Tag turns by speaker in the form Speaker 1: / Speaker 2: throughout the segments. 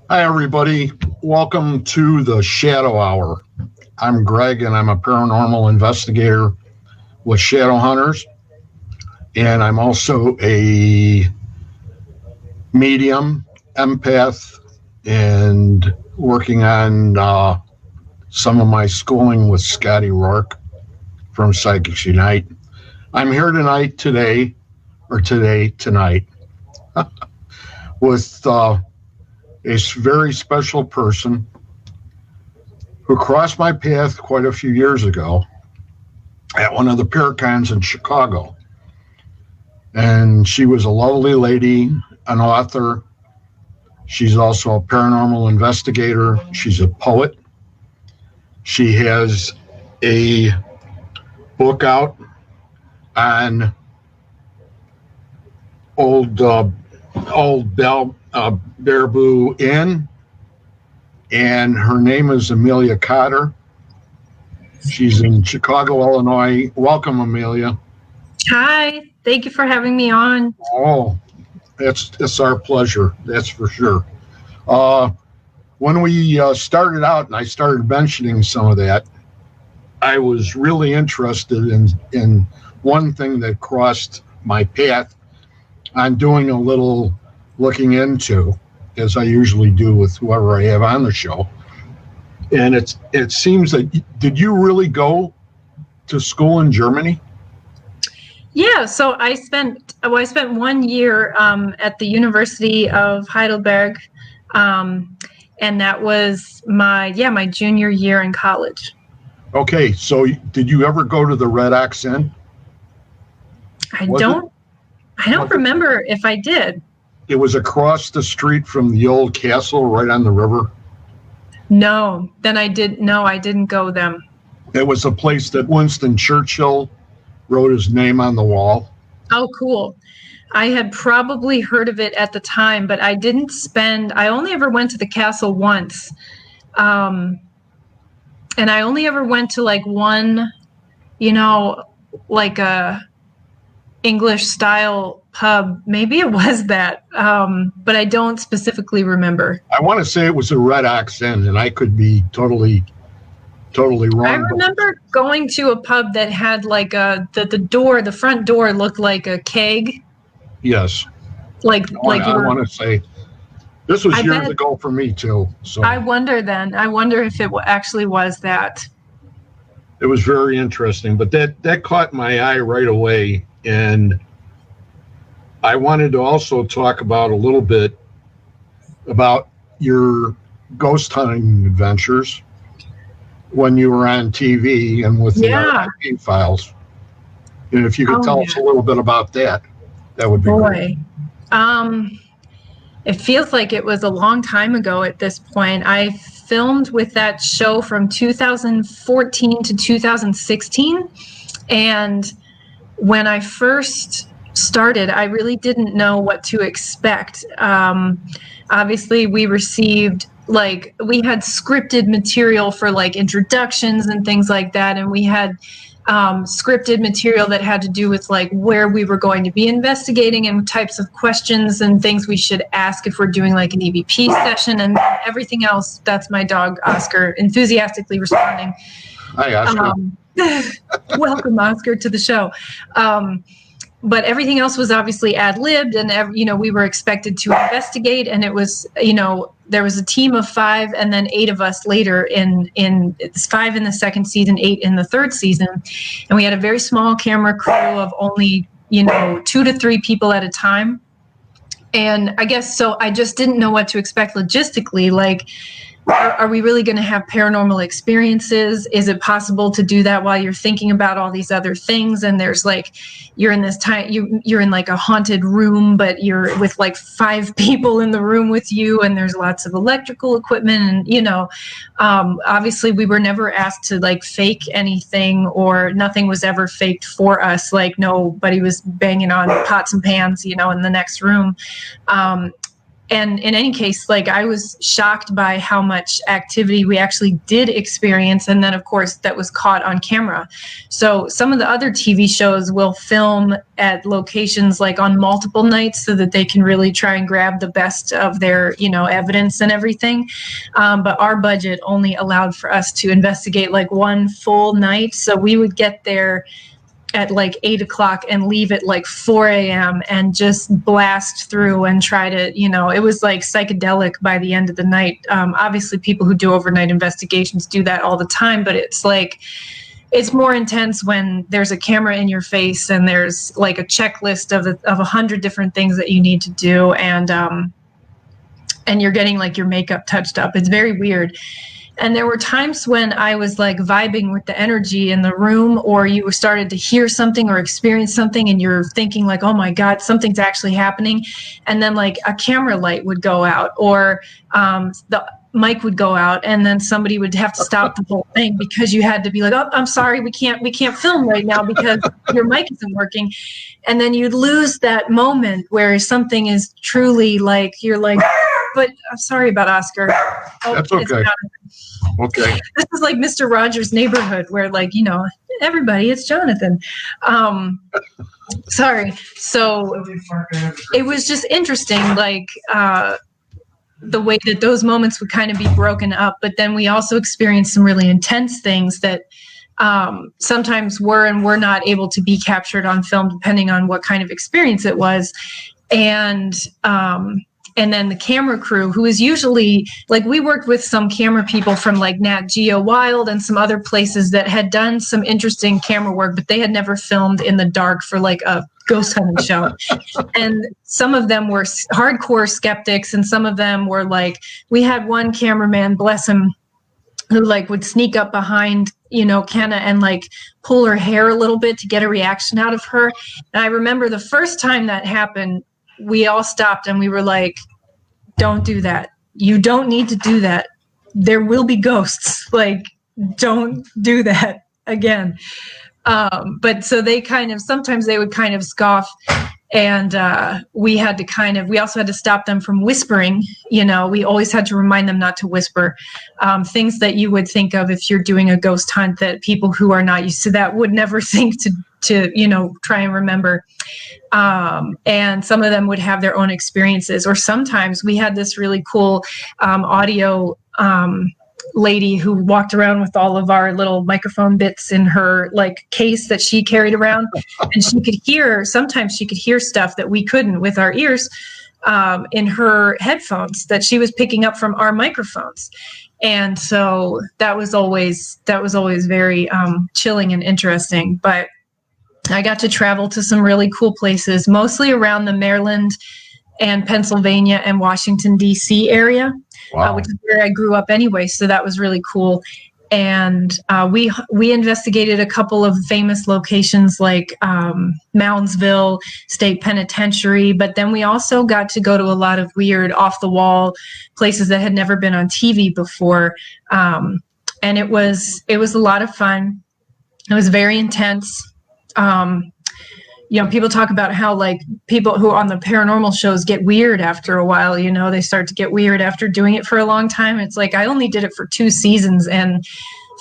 Speaker 1: Hi, everybody. Welcome to the Shadow Hour. I'm Greg, and I'm a paranormal investigator with Shadow Hunters, and I'm also a medium, empath, and working on some of my schooling with Scotty Rourke from Psychics Unite. I'm here tonight, with a very special person who crossed my path quite a few years ago at one of the Paracons in Chicago. And she was a lovely lady, an author. She's also a paranormal investigator. She's a poet. She has a book out on old Baraboo Inn, and her name is AMELIA COTTER. She's in Chicago, Illinois. Welcome, Amelia.
Speaker 2: Hi, thank you for having me on.
Speaker 1: Oh, it's our pleasure, that's for sure. When we started out and I started mentioning some of that, I was really interested in one thing that crossed my path on doing a little looking into, as I usually do with whoever I have on the show. And it seems that, did you really go to school in Germany?
Speaker 2: Yeah, so I spent 1 year at the University of Heidelberg, and that was my junior year in college.
Speaker 1: Okay, so did you ever go to the Red Ox Inn?
Speaker 2: I don't remember if I did.
Speaker 1: It was across the street from the old castle right on the river.
Speaker 2: No, I didn't go then.
Speaker 1: It was a place that Winston Churchill wrote his name on the wall.
Speaker 2: Oh, cool. I had probably heard of it at the time, but I only ever went to the castle once. And I only ever went to like one, like a English style pub. Maybe it was that, but I don't specifically remember.
Speaker 1: I want to say it was a Red Ox Inn, and I could be totally wrong.
Speaker 2: I remember going to a pub that had like the front door looked like a keg.
Speaker 1: Yes. I want to say this was years ago for me too. So
Speaker 2: I wonder if it actually was that.
Speaker 1: It was very interesting, but that caught my eye right away. And I wanted to also talk about a little bit about your ghost hunting adventures when you were on TV and with the RIP files. And if you could tell us a little bit about that, that would be great.
Speaker 2: It feels like it was a long time ago at this point. I filmed with that show from 2014 to 2016. And when I first started, I really didn't know what to expect. Obviously, we received we had scripted material for like introductions and things like that. And we had scripted material that had to do with like where we were going to be investigating and types of questions and things we should ask if we're doing like an EVP session, and everything else. That's my dog, Oscar, enthusiastically responding.
Speaker 1: Hi, Oscar.
Speaker 2: Welcome, Oscar, to the show. But everything else was obviously ad-libbed, and we were expected to investigate, and it was, there was a team of 5 and then 8 of us later it's 5 in the second season, 8 in the third season. And we had a very small camera crew of only, 2 to 3 people at a time. And I guess, so I just didn't know what to expect logistically. Like, are we really going to have paranormal experiences? Is it possible to do that while you're thinking about all these other things? And there's like, you're in this time, you're in like a haunted room, but you're with like 5 people in the room with you, and there's lots of electrical equipment. And, obviously we were never asked to like fake anything, or nothing was ever faked for us. Like nobody was banging on pots and pans, in the next room. and in any case, like, I was shocked by how much activity we actually did experience. And then, of course, that was caught on camera. So some of the other TV shows will film at locations like on multiple nights so that they can really try and grab the best of their, evidence and everything. But our budget only allowed for us to investigate like one full night. So we would get there at like 8 o'clock and leave at like 4 a.m. and just blast through and try to, it was like psychedelic by the end of the night. Obviously, people who do overnight investigations do that all the time, but it's like, it's more intense when there's a camera in your face and there's like a checklist of 100 different things that you need to do. And you're getting like your makeup touched up. It's very weird. And there were times when I was like vibing with the energy in the room, or you started to hear something or experience something and you're thinking like, oh my God, something's actually happening. And then like a camera light would go out, or the mic would go out, and then somebody would have to stop the whole thing because you had to be like, oh, I'm sorry, we can't film right now because your mic isn't working. And then you'd lose that moment where something is truly like, you're like, but I'm sorry about Oscar. Oh,
Speaker 1: that's okay. Okay.
Speaker 2: This is like Mr. Rogers' Neighborhood, where like, everybody, it's Jonathan. Sorry. So it was just interesting, like the way that those moments would kind of be broken up. But then we also experienced some really intense things that sometimes were and were not able to be captured on film, depending on what kind of experience it was. And then the camera crew, who is usually, like, we worked with some camera people from like Nat Geo Wild and some other places that had done some interesting camera work, but they had never filmed in the dark for like a ghost hunting show. And some of them were hardcore skeptics, and some of them were like, we had one cameraman, bless him, who like would sneak up behind, Kenna and like pull her hair a little bit to get a reaction out of her. And I remember the first time that happened, we all stopped and we were like, don't do that. You don't need to do that. There will be ghosts. Like, don't do that again. But so sometimes they would kind of scoff, and we also had to stop them from whispering. We always had to remind them not to whisper things that you would think of if you're doing a ghost hunt that people who are not used to that would never think to try and remember. And some of them would have their own experiences, or sometimes we had this really cool audio lady who walked around with all of our little microphone bits in her like case that she carried around, and sometimes she could hear stuff that we couldn't with our ears in her headphones that she was picking up from our microphones. And so that was always very chilling and interesting. But I got to travel to some really cool places, mostly around the Maryland and Pennsylvania and Washington, D.C. area,
Speaker 1: wow.
Speaker 2: Which is where I grew up anyway. So that was really cool. And we investigated a couple of famous locations like Moundsville State Penitentiary. But then we also got to go to a lot of weird off-the-wall places that had never been on TV before. And it was a lot of fun. It was very intense. People talk about how like people who on the paranormal shows get weird after a while, they start to get weird after doing it for a long time. It's like, I only did it for 2 seasons and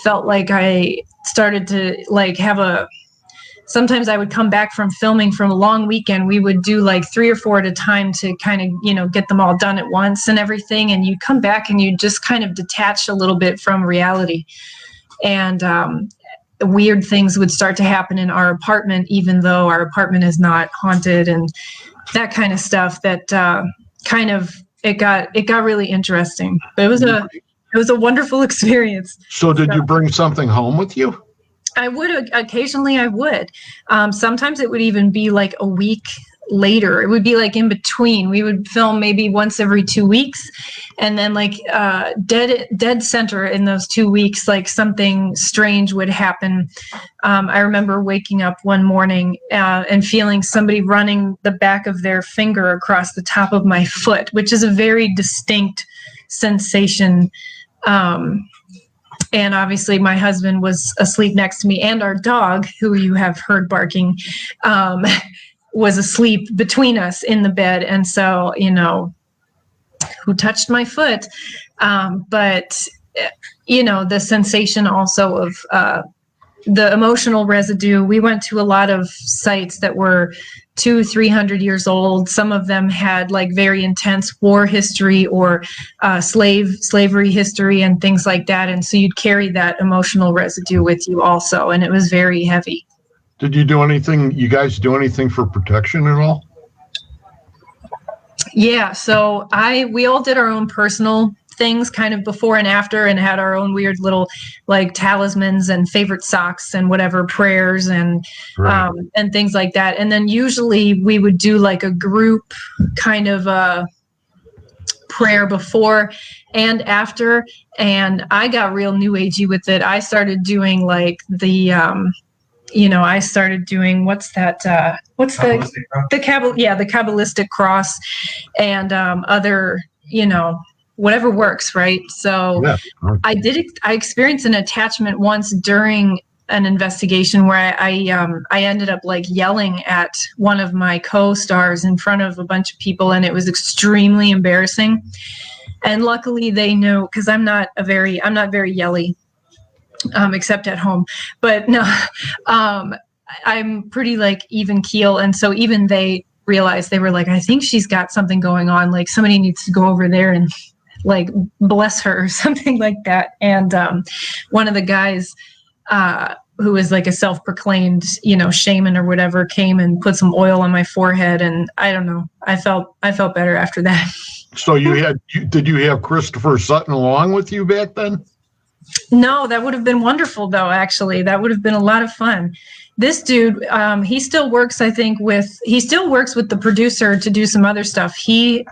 Speaker 2: felt like I started to like sometimes I would come back from filming from a long weekend. We would do like 3 or 4 at a time to kind of, get them all done at once and everything. And you come back and you just kind of detach a little bit from reality. And, weird things would start to happen in our apartment, even though our apartment is not haunted, and that kind of stuff that it got really interesting. But it was a wonderful experience.
Speaker 1: So did you bring something home with you?
Speaker 2: I would occasionally. I would. Sometimes it would even be like a week later. It would be like in between. We would film maybe once every 2 weeks, and then like dead center in those 2 weeks, like something strange would happen. I remember waking up one morning and feeling somebody running the back of their finger across the top of my foot, which is a very distinct sensation. And obviously my husband was asleep next to me, and our dog, who you have heard barking, was asleep between us in the bed. And so, who touched my foot. But the sensation also of the emotional residue. We went to a lot of sites that were 200-300 years old. Some of them had like very intense war history or slavery history and things like that. And so you'd carry that emotional residue with you also. And it was very heavy.
Speaker 1: Did you guys do anything for protection at all?
Speaker 2: Yeah. So we all did our own personal things kind of before and after, and had our own weird little like talismans and favorite socks and whatever, prayers and
Speaker 1: Right.
Speaker 2: And things like that. And then usually we would do like a group kind of prayer before and after. And I got real new agey with it. I started doing like the I started doing the Kabbalistic cross and other, whatever works, right? So
Speaker 1: Yeah.
Speaker 2: I experienced an attachment once during an investigation where I ended up like yelling at one of my co-stars in front of a bunch of people, and it was extremely embarrassing. And luckily they knew, because I'm not very yelly, except at home. But no, I'm pretty like even keel, and so even they realized, they were like, I think she's got something going on. Like somebody needs to go over there and like bless her or something like that. And one of the guys who was like a self-proclaimed, shaman or whatever, came and put some oil on my forehead, and I don't know, I felt better after that.
Speaker 1: So did you have Christopher Sutton along with you back then?
Speaker 2: No, that would have been wonderful though. Actually, that would have been a lot of fun. This dude, he still works, I think, with the producer to do some other stuff.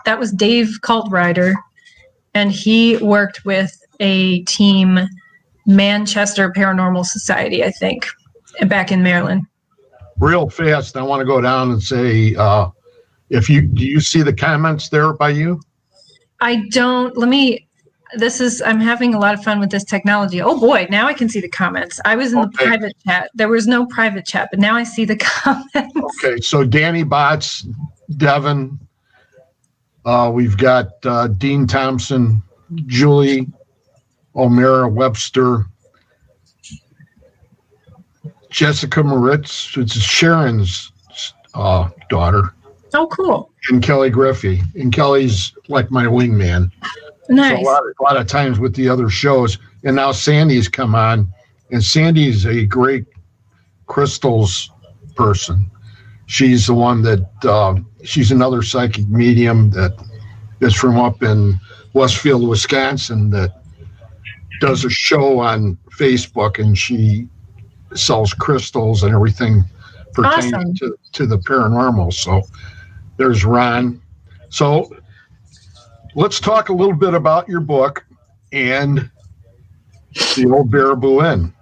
Speaker 2: That was Dave Cultrider. And he worked with a team, Manchester Paranormal Society, I think, back in Maryland.
Speaker 1: Real fast, I want to go down and say, do you see the comments there by you?
Speaker 2: I don't. I'm having a lot of fun with this technology. Oh boy, now I can see the comments. I was in the private chat. There was no private chat, but now I see the comments.
Speaker 1: Okay, so Danny Botts, Devin, we've got Dean Thompson, Julie, O'Mara Webster, Jessica Moritz, it's Sharon's daughter.
Speaker 2: Oh, cool.
Speaker 1: And Kelly Griffey. And Kelly's like my wingman.
Speaker 2: Nice.
Speaker 1: So a lot of times with the other shows. And now Sandy's come on. And Sandy's a great crystals person. She's the one that, she's another psychic medium that's from up in Westfield, Wisconsin, that does a show on Facebook, and she sells crystals and everything pertaining
Speaker 2: Awesome.
Speaker 1: to the paranormal. So there's Ron. So let's talk a little bit about your book and the Old Baraboo Inn.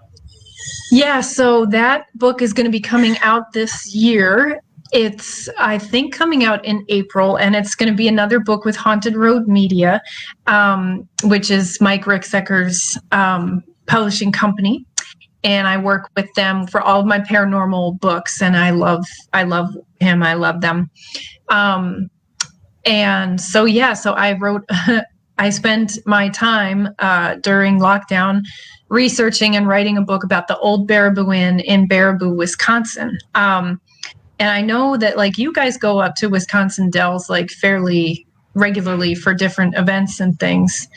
Speaker 2: Yeah, so that book is going to be coming out this year. It's, I think, coming out in April, and it's going to be another book with Haunted Road Media, which is Mike Ricksecker's publishing company. And I work with them for all of my paranormal books, and I love him. I love them. And so, yeah, so I wrote, I spent my time during lockdown researching and writing a book about the Old Baraboo Inn in Baraboo, Wisconsin. And I know that like you guys go up to Wisconsin Dells like fairly regularly for different events and things.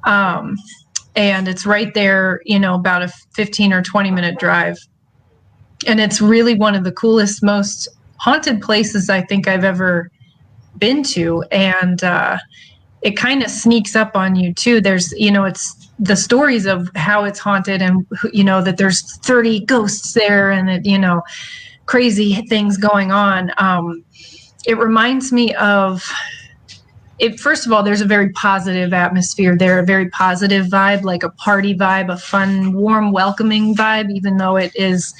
Speaker 2: And it's right there, about a 15 or 20 minute drive. And it's really one of the coolest, most haunted places I think I've ever been to. And it kind of sneaks up on you too. There's, it's the stories of how it's haunted, and, that there's 30 ghosts there, and that, crazy things going on. It reminds me of it. First of all, there's a very positive atmosphere there, a very positive vibe, like a party vibe, a fun, warm, welcoming vibe, even though it is,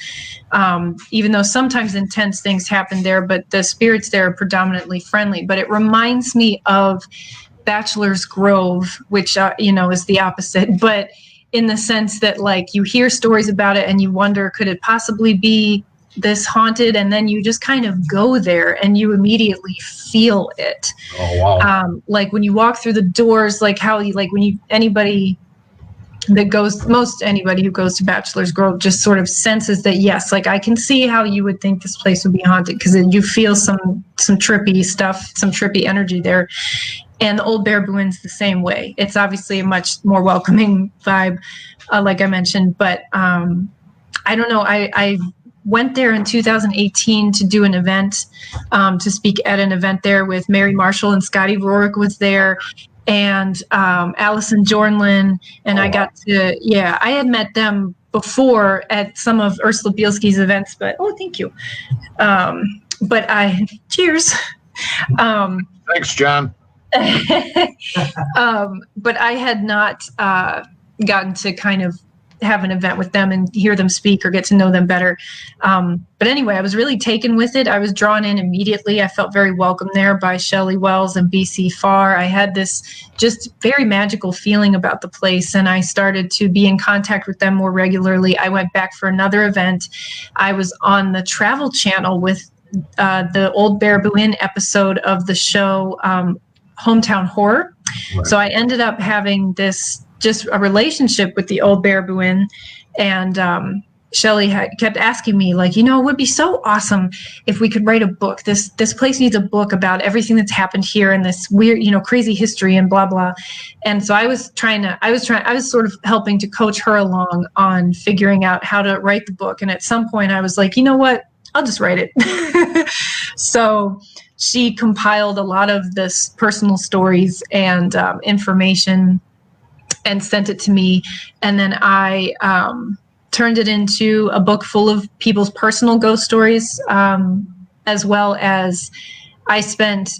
Speaker 2: even though sometimes intense things happen there, but the spirits there are predominantly friendly. But it reminds me of Bachelor's Grove, which, is the opposite, but in the sense that like you hear stories about it and you wonder, could it possibly be this haunted, and then you just kind of go there and you immediately feel it.
Speaker 1: Oh, wow.
Speaker 2: Like when you walk through the doors, like how you, like when you, anybody who goes to Bachelor's Grove just sort of senses that, yes, like I can see how you would think this place would be haunted, because you feel some trippy stuff, some trippy energy there. And the Old Barabooin's the same way. It's obviously a much more welcoming vibe, like I mentioned, but I don't know. I went there in 2018 to do an event, to speak at an event there with Mary Marshall, and Scotty Rorick was there, and Allison Jornlin, and I got to, I had met them before at some of Ursula Bielski's events, but, thank you. Cheers.
Speaker 1: Thanks, John.
Speaker 2: But I had not gotten to kind of have an event with them and hear them speak or get to know them better. But anyway, I was really taken with it. I was drawn in immediately. I felt very welcome there by Shelley Wells and BC Farr. I had this just very magical feeling about the place, and I started to be in contact with them more regularly. I went back for another event. I was on the Travel Channel with the Old Barabooin episode of the show Hometown Horror. Right. So I ended up having this just a relationship with the Old Barabooin, and Shelley kept asking me, like, it would be so awesome if we could write a book. This place needs a book about everything that's happened here and this weird, crazy history and blah blah. And so I was sort of helping to coach her along on figuring out how to write the book. And at some point I was like, you know what? I'll just write it. So she compiled a lot of this personal stories and information and sent it to me. And then I turned it into a book full of people's personal ghost stories, as well as I spent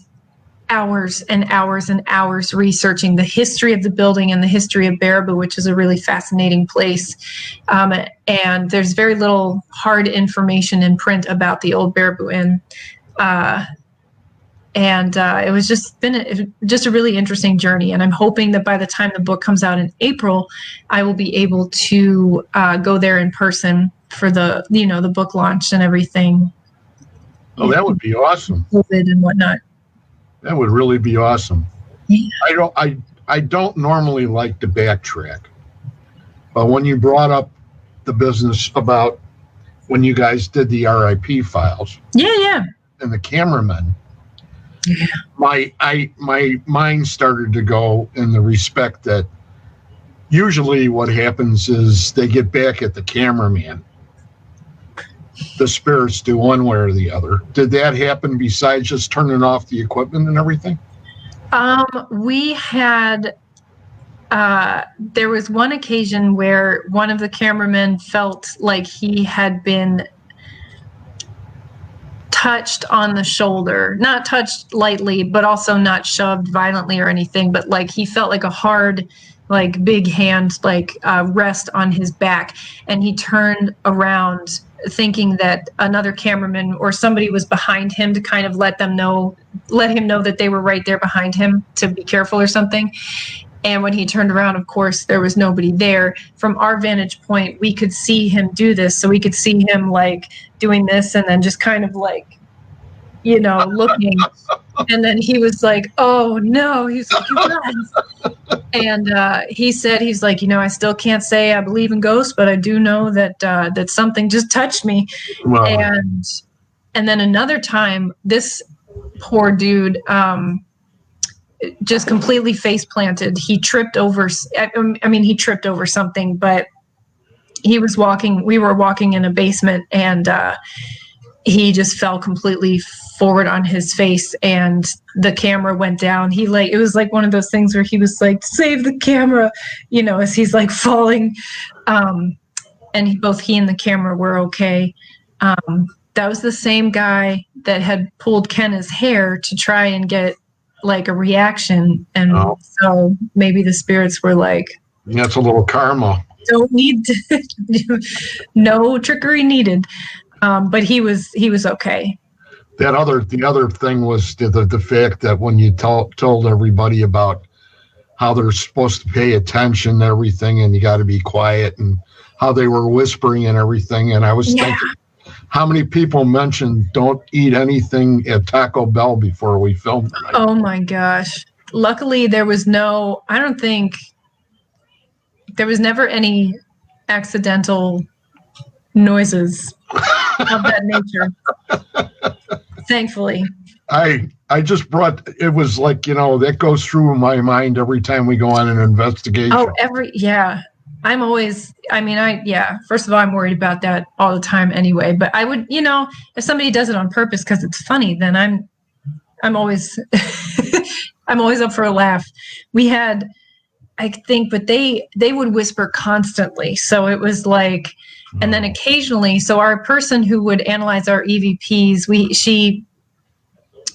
Speaker 2: hours and hours and hours researching the history of the building and the history of Baraboo, which is a really fascinating place. And there's very little hard information in print about the Old Baraboo. And it was just been a really interesting journey. And I'm hoping that by the time the book comes out in April, I will be able to go there in person for the book launch and everything.
Speaker 1: Oh, that would be awesome.
Speaker 2: COVID and whatnot.
Speaker 1: That would really be awesome.
Speaker 2: Yeah.
Speaker 1: I don't normally like to backtrack, but when you brought up the business about when you guys did the RIP files, and the cameramen, my mind started to go in the respect that usually what happens is they get back at the cameraman. The spirits do one way or the other. Did that happen besides just turning off the equipment and everything?
Speaker 2: We had, there was one occasion where one of the cameramen felt like he had been touched on the shoulder, not touched lightly, but also not shoved violently or anything, but like he felt like a hard, like big hand, like rest on his back. And he turned around thinking that another cameraman or somebody was behind him to kind of let him know that they were right there behind him to be careful or something. And when he turned around, of course, there was nobody there. From our vantage point, we could see him do this. So we could see him like doing this and then just kind of like, looking. And then he was like, oh no, he's like, you guys. And he said, he's like, I still can't say I believe in ghosts, but I do know that that something just touched me. Wow. And then another time, this poor dude just completely face planted. He tripped over, he tripped over something, but we were walking in a basement, and he just fell completely forward on his face, and the camera went down. It was like one of those things where he was like, save the camera, as he's like falling. And both he and the camera were okay. That was the same guy that had pulled Kenna's hair to try and get like a reaction. And so maybe the spirits were like,
Speaker 1: that's a little karma.
Speaker 2: Don't need to, no trickery needed. But he was okay.
Speaker 1: The other thing was the fact that when you told everybody about how they're supposed to pay attention to everything and you got to be quiet, and how they were whispering and everything. And I was how many people mentioned don't eat anything at Taco Bell before we film tonight?
Speaker 2: Oh my gosh. Luckily, I don't think there was never any accidental noises of that nature. Thankfully.
Speaker 1: I just brought, it was like, that goes through my mind every time we go on an investigation.
Speaker 2: Oh, I'm always, first of all, I'm worried about that all the time anyway, but I would, if somebody does it on purpose because it's funny, then I'm always, I'm always up for a laugh. We had, I think, but they would whisper constantly. So it was like, and then occasionally, so our person who would analyze our EVPs, she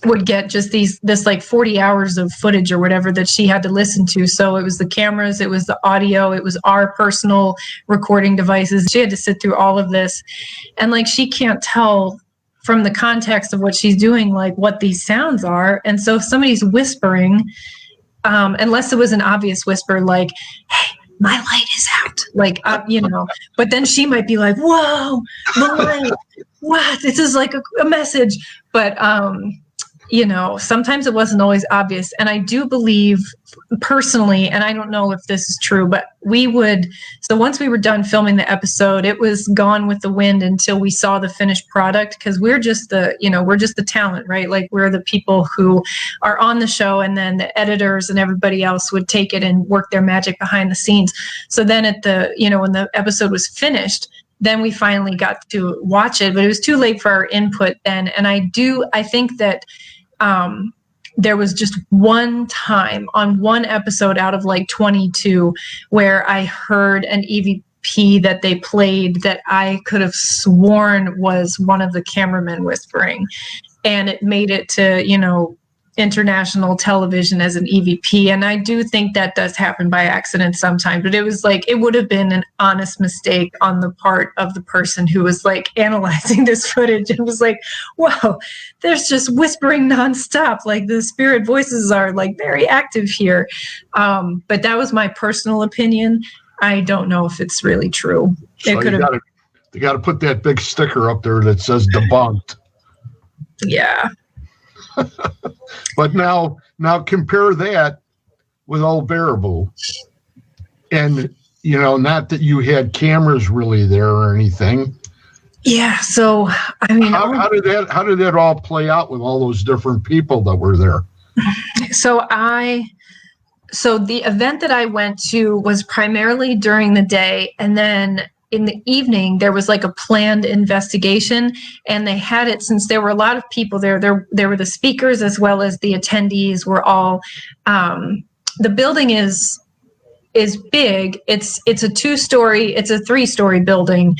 Speaker 2: would get just this like 40 hours of footage or whatever that she had to listen to. So it was the cameras, it was the audio, it was our personal recording devices. She had to sit through all of this. And like, she can't tell from the context of what she's doing, like what these sounds are. And so if somebody's whispering, unless it was an obvious whisper, like, hey, my light is out, like, but then she might be like, whoa, the light, what? This is like a message. But, sometimes it wasn't always obvious. And I do believe personally, and I don't know if this is true, but so once we were done filming the episode, it was gone with the wind until we saw the finished product. Cause we're just the talent, right? Like we're the people who are on the show, and then the editors and everybody else would take it and work their magic behind the scenes. So then when the episode was finished, then we finally got to watch it, but it was too late for our input then. And I think that, there was just one time on one episode out of like 22 where I heard an EVP that they played that I could have sworn was one of the cameramen whispering, and it made it to, international television as an EVP. And I do think that does happen by accident sometimes, but it was like, it would have been an honest mistake on the part of the person who was like analyzing this footage and was like, wow, there's just whispering nonstop. Like the spirit voices are like very active here. But that was my personal opinion. I don't know if it's really true.
Speaker 1: So you got to put that big sticker up there that says debunked.
Speaker 2: Yeah.
Speaker 1: But now compare that with old Baraboo, and not that you had cameras really there or anything.
Speaker 2: Yeah. So I mean,
Speaker 1: how did that all play out with all those different people that were there?
Speaker 2: So the event that I went to was primarily during the day, and then in the evening, there was like a planned investigation, and they had it, since there were a lot of people there were the speakers as well as the attendees were all, the building is big. It's a 2-story, it's a 3-story building,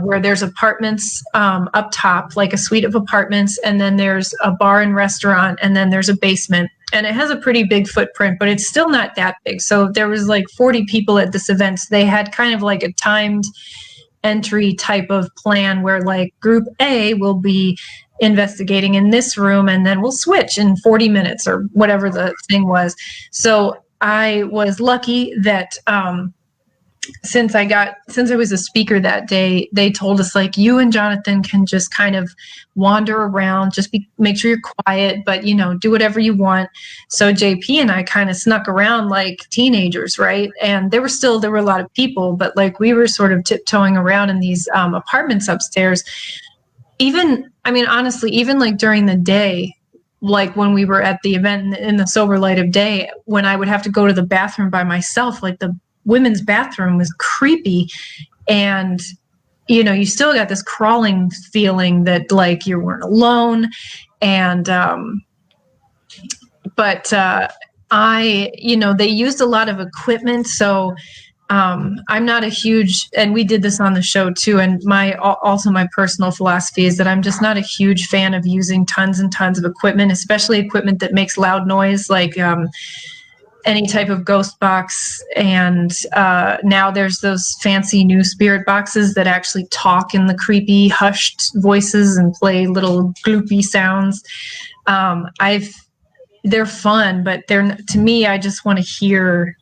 Speaker 2: where there's apartments, up top, like a suite of apartments. And then there's a bar and restaurant, and then there's a basement. And it has a pretty big footprint, but it's still not that big. So there was like 40 people at this event. So they had kind of like a timed entry type of plan where like group A will be investigating in this room, and then we'll switch in 40 minutes or whatever the thing was. So I was lucky that, since I was a speaker that day, they told us like, you and Jonathan can just kind of wander around, just make sure you're quiet, but do whatever you want. So JP and I kind of snuck around like teenagers, right? And there were a lot of people, but like we were sort of tiptoeing around in these apartments upstairs. Honestly, even like during the day, like when we were at the event in the sober light of day, when I would have to go to the bathroom by myself, like the women's bathroom was creepy, and you still got this crawling feeling that like you weren't alone. And they used a lot of equipment, so I'm not a huge, and we did this on the show too, and my personal philosophy is that I'm just not a huge fan of using tons and tons of equipment, especially equipment that makes loud noise, like any type of ghost box. And now there's those fancy new spirit boxes that actually talk in the creepy hushed voices and play little gloopy sounds. They're fun, but to me, I just want to hear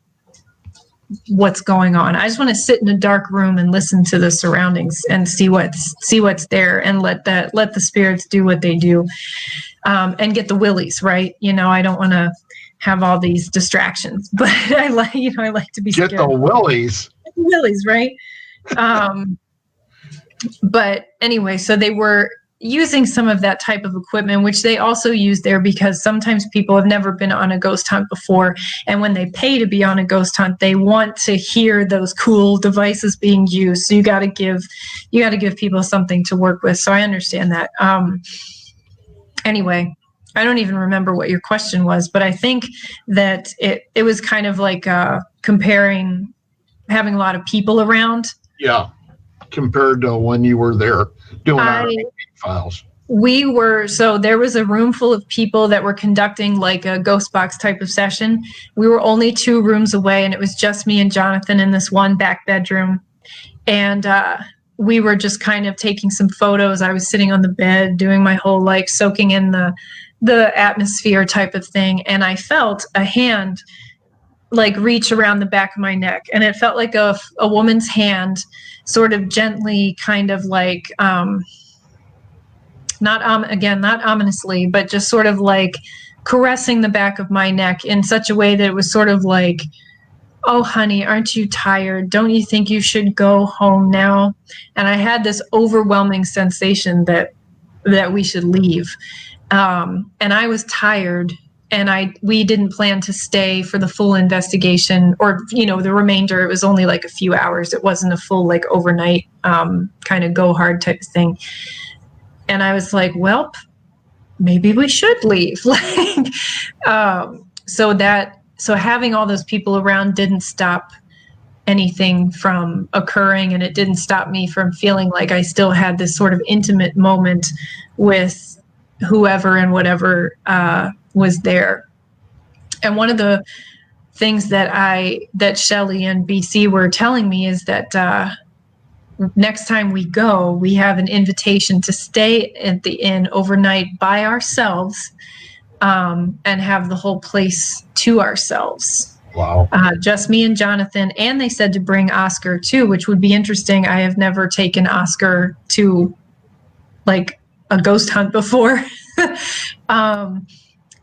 Speaker 2: what's going on. I just want to sit in a dark room and listen to the surroundings and see what's there, and let the spirits do what they do, and get the willies, right? I don't want to have all these distractions, but I like to be
Speaker 1: get
Speaker 2: scared.
Speaker 1: The willies.
Speaker 2: Willies, right? But anyway, so they were using some of that type of equipment, which they also use there, because sometimes people have never been on a ghost hunt before, and when they pay to be on a ghost hunt, they want to hear those cool devices being used. So you got to give people something to work with. So I understand that. Anyway, I don't even remember what your question was, but I think that it was kind of like comparing having a lot of people around.
Speaker 1: Yeah, compared to when you were there doing our files.
Speaker 2: So there was a room full of people that were conducting like a ghost box type of session. We were only 2 rooms away, and it was just me and Jonathan in this one back bedroom. And we were just kind of taking some photos. I was sitting on the bed doing my whole like soaking in the atmosphere type of thing. And I felt a hand like reach around the back of my neck, and it felt like a woman's hand sort of gently kind of like, not ominously, but just sort of like caressing the back of my neck in such a way that it was sort of like, "Oh, honey, aren't you tired? Don't you think you should go home now?" And I had this overwhelming sensation that we should leave. And I was tired, and we didn't plan to stay for the full investigation, or, the remainder. It was only like a few hours. It wasn't a full like overnight kind of go hard type of thing. And I was like, well, maybe we should leave. So having all those people around didn't stop anything from occurring, and it didn't stop me from feeling like I still had this sort of intimate moment with whoever and whatever was there. And one of the things that Shelley and BC were telling me is that next time we go, we have an invitation to stay at the inn overnight by ourselves, and have the whole place to ourselves.
Speaker 1: Wow.
Speaker 2: Just me and Jonathan. And they said to bring Oscar too, which would be interesting. I have never taken Oscar to like a ghost hunt before.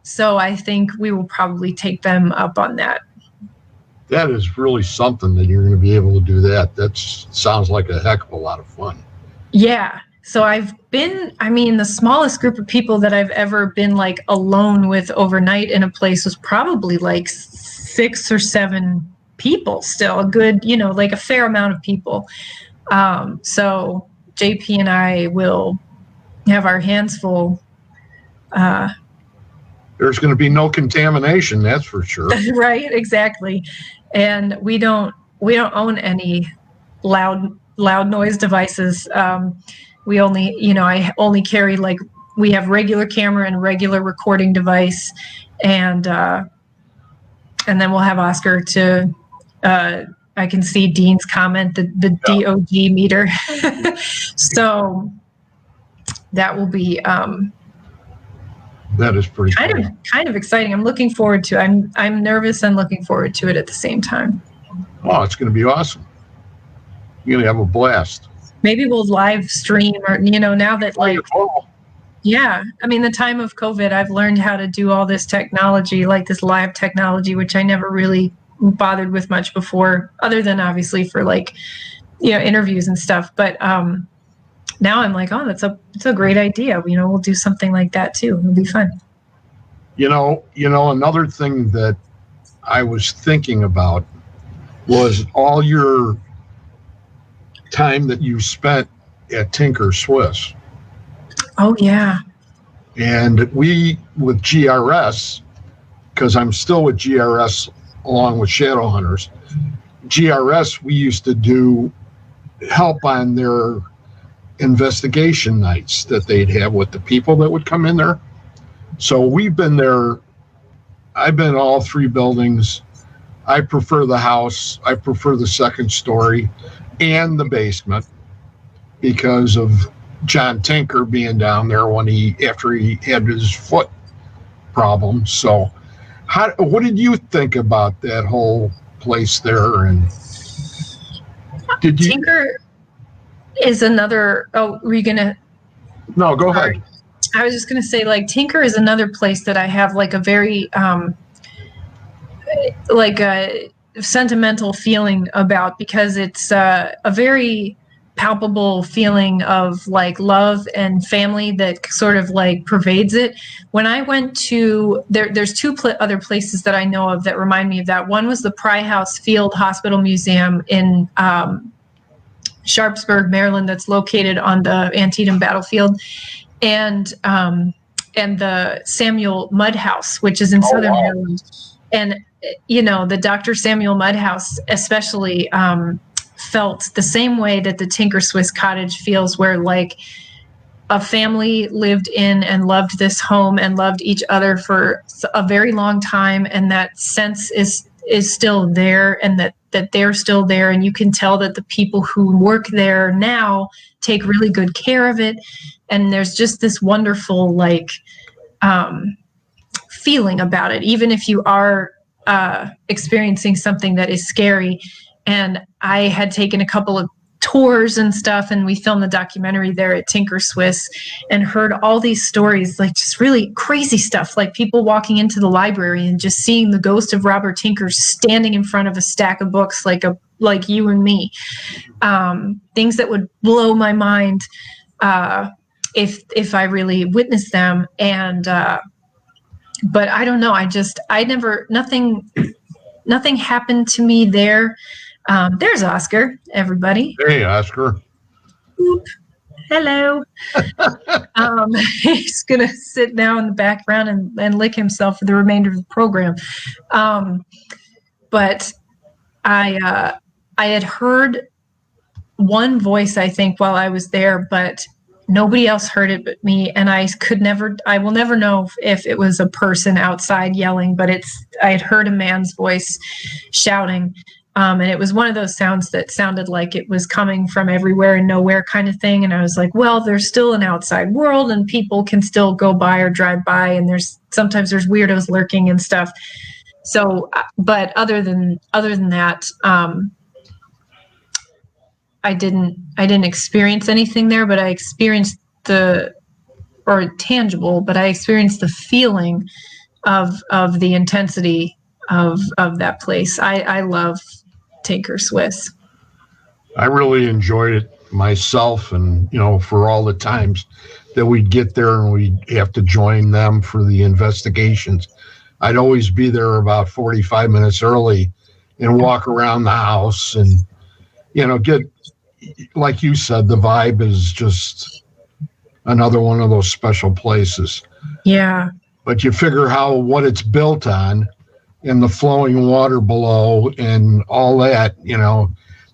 Speaker 2: So I think we will probably take them up on that.
Speaker 1: That is really something that you're going to be able to do that. That sounds like a heck of a lot of fun.
Speaker 2: Yeah. So the smallest group of people that I've ever been like alone with overnight in a place was probably like 6 or 7 people, still a good, like a fair amount of people. So JP and I will have our hands full.
Speaker 1: There's going to be no contamination, that's for sure.
Speaker 2: Right, exactly. And we don't own any loud noise devices. We only, I only carry like, we have regular camera and regular recording device, and then we'll have Oscar to. I can see Dean's comment, the DOG meter. So that will be.
Speaker 1: That is pretty cool.
Speaker 2: Kind of exciting. I'm looking forward to it. I'm nervous and looking forward to it at the same time.
Speaker 1: Oh, it's going to be awesome. You're going to have a blast.
Speaker 2: Maybe we'll live stream, or, now that like, yeah, the time of COVID, I've learned how to do all this technology, like this live technology, which I never really bothered with much before, other than obviously for like, interviews and stuff. But now I'm like, oh, it's a great idea. We'll do something like that too. It'll be fun.
Speaker 1: Another thing that I was thinking about was all your time that you spent at Tinker Swiss.
Speaker 2: Oh yeah.
Speaker 1: And we, with GRS, because I'm still with GRS along with Shadow Hunters, GRS, we used to do help on their investigation nights that they'd have with the people that would come in there. So we've been there. I've been all 3 buildings. I prefer the house. I prefer the second story and the basement because of John Tinker being down there after he had his foot problem. So what did you think about that whole place there. And did you?
Speaker 2: Tinker is another. Oh, were you gonna?
Speaker 1: No, go ahead.
Speaker 2: I was just gonna say, like, Tinker is another place that I have like a very like a sentimental feeling about, because it's a very palpable feeling of like love and family that sort of like pervades it. When I went to there's two other places that I know of that remind me of that. One was the Pry House Field Hospital Museum in Sharpsburg, Maryland, that's located on the Antietam battlefield, and the Samuel Mudd House, which is in Southern Maryland. And you know, the Dr. Samuel Mudd House especially felt the same way that the Tinker Swiss Cottage feels, where like a family lived in and loved this home and loved each other for a very long time, and that sense is still there, and that they're still there, and you can tell that the people who work there now take really good care of it, and there's just this wonderful like feeling about it, even if you are experiencing something that is scary. And I had taken a couple of tours and stuff, and we filmed the documentary there at Tinker Swiss, and heard all these stories, like just really crazy stuff, like people walking into the library and just seeing the ghost of Robert Tinker standing in front of a stack of books, like you and me. Things that would blow my mind if I really witnessed them. And but I don't know, nothing happened to me there. There's Oscar, everybody.
Speaker 1: Hey, Oscar.
Speaker 2: Oop. Hello. He's going to sit now in the background and lick himself for the remainder of the program. But I had heard one voice, I think, while I was there, but nobody else heard it but me. And I will never know if it was a person outside yelling, but I had heard a man's voice shouting. And it was one of those sounds that sounded like it was coming from everywhere and nowhere kind of thing. And I was like, well, there's still an outside world, and people can still go by or drive by, and sometimes there's weirdos lurking and stuff. So, but other than that, I didn't experience anything there, but I experienced I experienced the feeling of the intensity of that place. I love Tinker Swiss.
Speaker 1: I really enjoyed it myself, and for all the times that we'd get there and we'd have to join them for the investigations, I'd always be there about 45 minutes early and walk around the house and get, like you said, the vibe is just another one of those special places.
Speaker 2: Yeah.
Speaker 1: But you figure what it's built on, and the flowing water below and all that,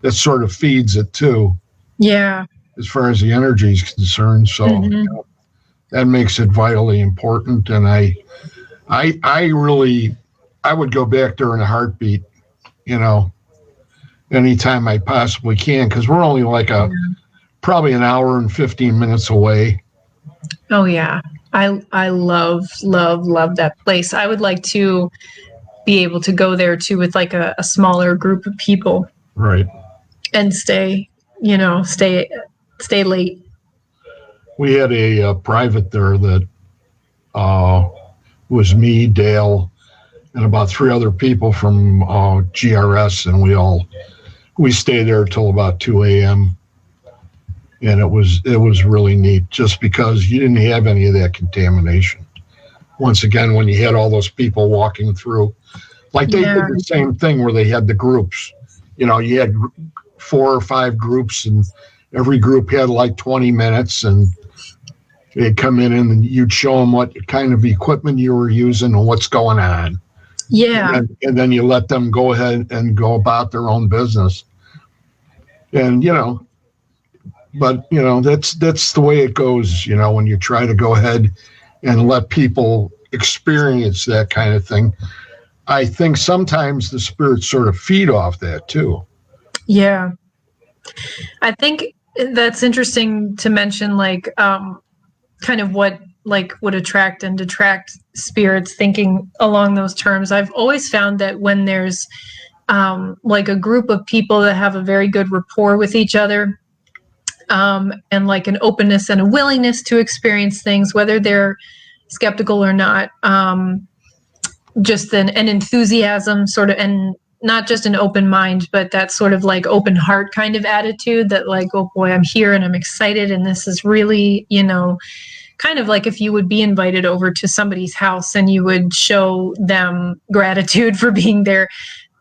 Speaker 1: that sort of feeds it too.
Speaker 2: Yeah.
Speaker 1: As far as the energy is concerned. So that makes it vitally important. And I would go back there in a heartbeat, anytime I possibly can, because we're only like probably an hour and 15 minutes away.
Speaker 2: Oh yeah. I love that place. I would like to be able to go there too with like a smaller group of people.
Speaker 1: Right.
Speaker 2: And stay late.
Speaker 1: We had a private there that was me, Dale, and about 3 other people from GRS, and we stayed there till about 2 a.m. And it was really neat, just because you didn't have any of that contamination. Once again, when you had all those people walking through, like they did the same thing where they had the groups. You had 4 or 5 groups, and every group had like 20 minutes, and they'd come in and you'd show them what kind of equipment you were using and what's going on.
Speaker 2: Yeah.
Speaker 1: And then you let them go ahead and go about their own business. And, but, that's the way it goes, when you try to go ahead and let people experience that kind of thing. I think sometimes the spirits sort of feed off that too.
Speaker 2: Yeah. I think that's interesting to mention, like, kind of what would attract and detract spirits, thinking along those terms. I've always found that when there's like a group of people that have a very good rapport with each other, and like an openness and a willingness to experience things, whether they're skeptical or not. Just an enthusiasm sort of, and not just an open mind, but that sort of like open heart kind of attitude that like, oh boy, I'm here and I'm excited. And this is really, kind of like if you would be invited over to somebody's house and you would show them gratitude for being there,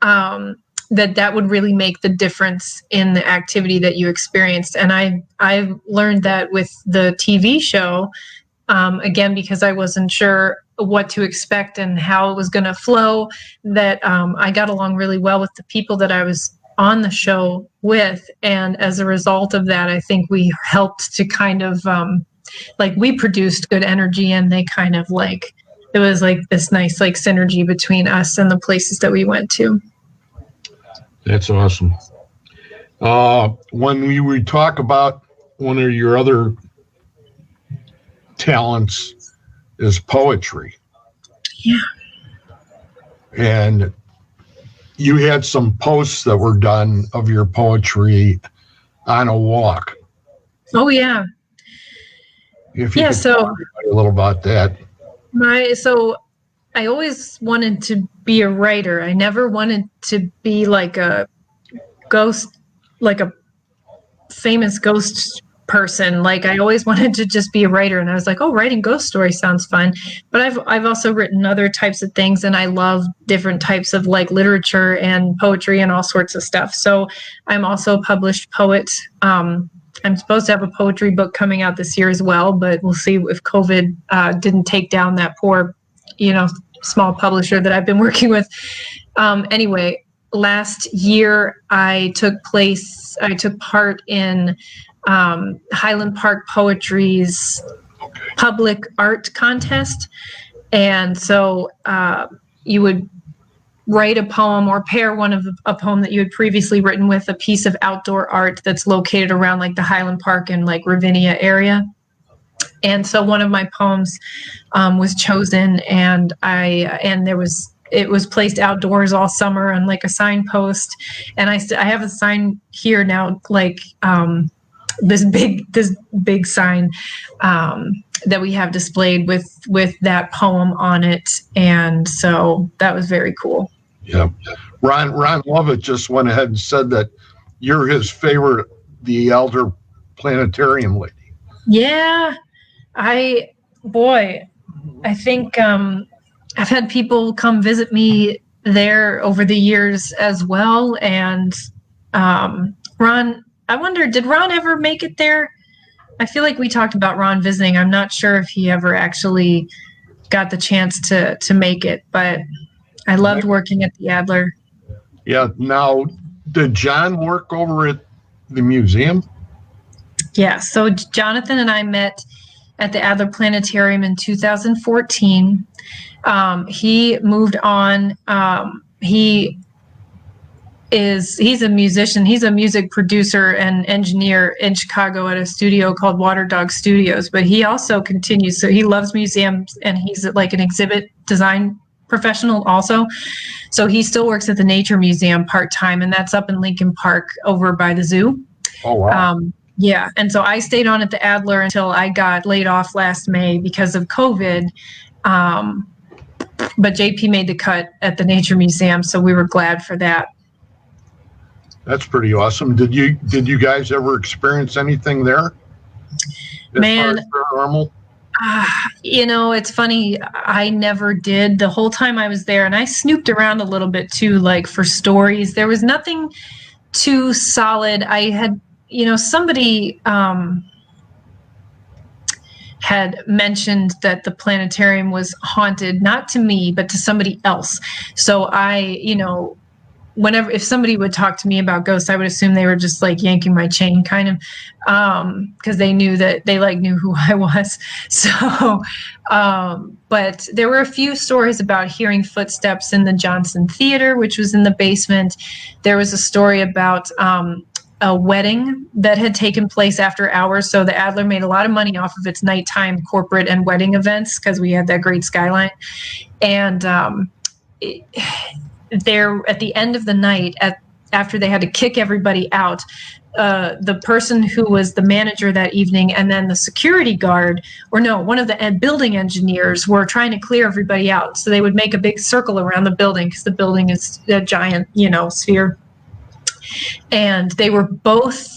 Speaker 2: that would really make the difference in the activity that you experienced. And I've learned that with the TV show, again, because I wasn't sure what to expect and how it was going to flow, that I got along really well with the people that I was on the show with. And as a result of that, I think we helped to kind of, like we produced good energy, and they kind of like, it was like this nice like synergy between us and the places that we went to.
Speaker 1: That's awesome. When we talk about one of your other talents is poetry.
Speaker 2: Yeah.
Speaker 1: And you had some posts that were done of your poetry on a walk.
Speaker 2: Oh yeah.
Speaker 1: If you could talk a little about that.
Speaker 2: So I always wanted to be a writer. I never wanted to be like a ghost, like a famous ghost person. Like I always wanted to just be a writer, and I was like, oh, writing ghost stories sounds fun. But I've also written other types of things, and I love different types of like literature and poetry and all sorts of stuff. So I'm also a published poet. I'm supposed to have a poetry book coming out this year as well, but we'll see if COVID didn't take down that poor, small publisher that I've been working with. Anyway, last year I took part in Highland Park Poetry's public art contest. And so you would write a poem or pair a poem that you had previously written with a piece of outdoor art that's located around like the Highland Park and like Ravinia area. And so one of my poems was chosen, and it was placed outdoors all summer on like a signpost. And I have a sign here now, like this big sign that we have displayed with that poem on it. And so that was very cool.
Speaker 1: Yeah. Ron Lovett just went ahead and said that you're his favorite, the Elder Planetarium lady.
Speaker 2: Yeah. I think I've had people come visit me there over the years as well. And Ron, I wonder, did Ron ever make it there? I feel like we talked about Ron visiting. I'm not sure if he ever actually got the chance to make it, but I loved working at the Adler.
Speaker 1: Yeah. Now, did John work over at the museum?
Speaker 2: Yeah. So Jonathan and I met at the Adler Planetarium in 2014. He moved on. He's a musician. He's a music producer and engineer in Chicago at a studio called Water Dog Studios, but he also continues. So he loves museums, and he's like an exhibit design professional also. So he still works at the Nature Museum part-time, and that's up in Lincoln Park over by the zoo.
Speaker 1: Oh, wow.
Speaker 2: Yeah. And so I stayed on at the Adler until I got laid off last May because of COVID. But JP made the cut at the Nature Museum, so we were glad for that.
Speaker 1: That's pretty awesome. Did you guys ever experience anything there?
Speaker 2: Man,
Speaker 1: paranormal?
Speaker 2: It's funny. I never did the whole time I was there, and I snooped around a little bit too, like for stories. There was nothing too solid. I had, somebody had mentioned that the planetarium was haunted, not to me, but to somebody else. So if somebody would talk to me about ghosts, I would assume they were just like yanking my chain kind of, because they knew that they knew who I was. So, but there were a few stories about hearing footsteps in the Johnson Theater, which was in the basement. There was a story about, a wedding that had taken place after hours. So the Adler made a lot of money off of its nighttime corporate and wedding events because we had that great skyline. And, there at the end of the night, after they had to kick everybody out, the person who was the manager that evening and then the security guard, or no, one of the building engineers were trying to clear everybody out. So they would make a big circle around the building because the building is a giant, sphere. And they were both,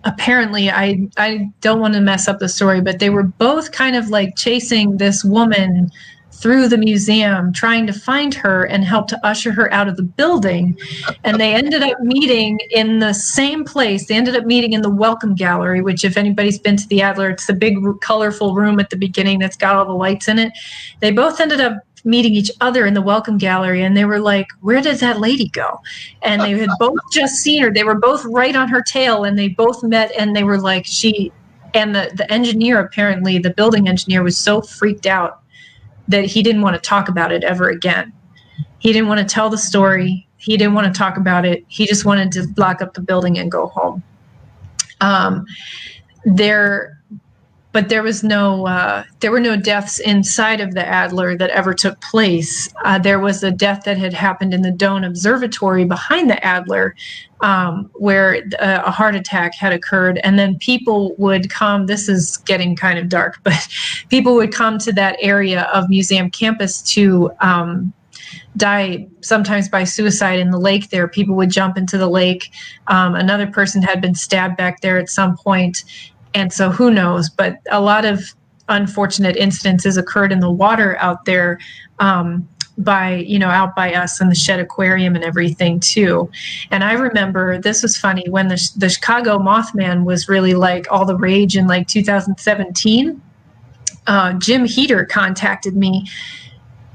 Speaker 2: apparently, I don't want to mess up the story, but they were both kind of like chasing this woman through the museum, trying to find her and help to usher her out of the building. And they ended up meeting in the same place. They ended up meeting in the Welcome Gallery, which, if anybody's been to the Adler, it's the big colorful room at the beginning that's got all the lights in it. They both ended up meeting each other in the Welcome Gallery, and they were like, where did that lady go? And they had both just seen her. They were both right on her tail, and they both met, and they were like, and the engineer, apparently, the building engineer, was so freaked out that he didn't want to talk about it ever again. He didn't want to tell the story. He didn't want to talk about it. He just wanted to lock up the building and go home. But there were no deaths inside of the Adler that ever took place. There was a death that had happened in the Doan Observatory behind the Adler, where a heart attack had occurred. And then people would come, this is getting kind of dark, but people would come to that area of museum campus to die, sometimes by suicide in the lake there. People would jump into the lake. Another person had been stabbed back there at some point. And so who knows, but a lot of unfortunate incidences occurred in the water out there, out by us and the Shed Aquarium and everything too. And I remember, this was funny, when the Chicago Mothman was really like all the rage in like 2017, Jim Heater contacted me.